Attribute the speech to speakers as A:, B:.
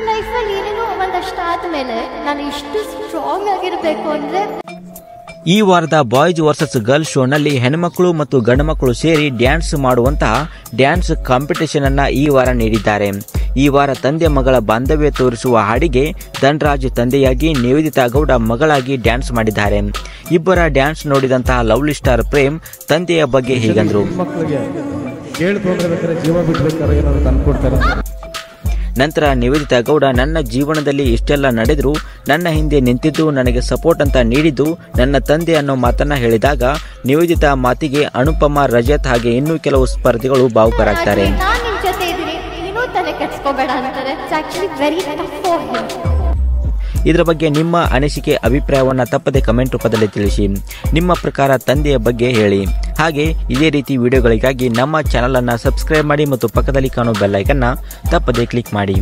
A: ಲೈಫಲ್ಲಿ ಏನೇನೋ ಒಂದಷ್ಟಾದ್ಮೇಲೆ ನಾನು ಇಷ್ಟು ಸ್ಟ್ರಾಂಗ್ ಆಗಿರಬೇಕು ಅಂದ್ರೆ
B: ಈ ವಾರದ ಬಾಯ್ಸ್ ವರ್ಸಸ್ ಗರ್ಲ್ಸ್ ಶೋನಲ್ಲಿ ಹೆಣ್ಮಕ್ಳು ಮತ್ತು ಗಂಡುಮಕ್ಕಳು ಸೇರಿ ಡ್ಯಾನ್ಸ್ ಮಾಡುವಂತಹ ಡ್ಯಾನ್ಸ್ ಕಾಂಪಿಟೇಷನ್ ಅನ್ನ ಈ ವಾರ ನೀಡಿದ್ದಾರೆ. ಈ ವಾರ ತಂದೆ ಮಗಳ ಬಾಂಧವ್ಯ ತೋರಿಸುವ ಹಾಡಿಗೆ ಧನ್ರಾಜ್ ತಂದೆಯಾಗಿ, ನಿವೇದಿತಾ ಗೌಡ ಮಗಳಾಗಿ ಡ್ಯಾನ್ಸ್ ಮಾಡಿದ್ದಾರೆ. ಇಬ್ಬರ ಡ್ಯಾನ್ಸ್ ನೋಡಿದಂತಹ ಲವ್ಲಿ ಸ್ಟಾರ್ ಪ್ರೇಮ್ ತಂದೆಯ ಬಗ್ಗೆ ಹೀಗಂದ್ರು. ನಂತರ ನಿವೇದಿತಾ ಗೌಡ, ನನ್ನ ಜೀವನದಲ್ಲಿ ಇಷ್ಟೆಲ್ಲ ನಡೆದ್ರು ನನ್ನ ಹಿಂದೆ ನಿಂತಿದ್ದು, ನನಗೆ ಸಪೋರ್ಟ್ ಅಂತ ನೀಡಿದ್ದು ನನ್ನ ತಂದೆ ಅನ್ನೋ ಮಾತನ್ನ ಹೇಳಿದಾಗ ನಿವೇದಿತಾ ಮಾತಿಗೆ ಅನುಪಮ, ರಜತ್ ಹಾಗೆ ಇನ್ನೂ ಕೆಲವು ಸ್ಪರ್ಧಿಗಳು ಭಾವುಕರಾಗ್ತಾರೆ. ಇದರ ಬಗ್ಗೆ ನಿಮ್ಮ ಅನಿಸಿಕೆ, ಅಭಿಪ್ರಾಯವನ್ನ ತಪ್ಪದೆ ಕಮೆಂಟ್ ರೂಪದಲ್ಲಿ ತಿಳಿಸಿ. ನಿಮ್ಮ ಪ್ರಕಾರ ತಂದೆಯ ಬಗ್ಗೆ ಹೇಳಿ. ಹಾಗೆ ಇದೇ ರೀತಿ ವಿಡಿಯೋಗಳಿಗಾಗಿ ನಮ್ಮ ಚಾನಲ್ ಅನ್ನ ಸಬ್ಸ್ಕ್ರೈಬ್ ಮಾಡಿ ಮತ್ತು ಪಕ್ಕದಲ್ಲಿ ಕಾಣುವ ಬೆಲ್ ಐಕನ್ ಅನ್ನು ತಪ್ಪದೆ ಕ್ಲಿಕ್ ಮಾಡಿ.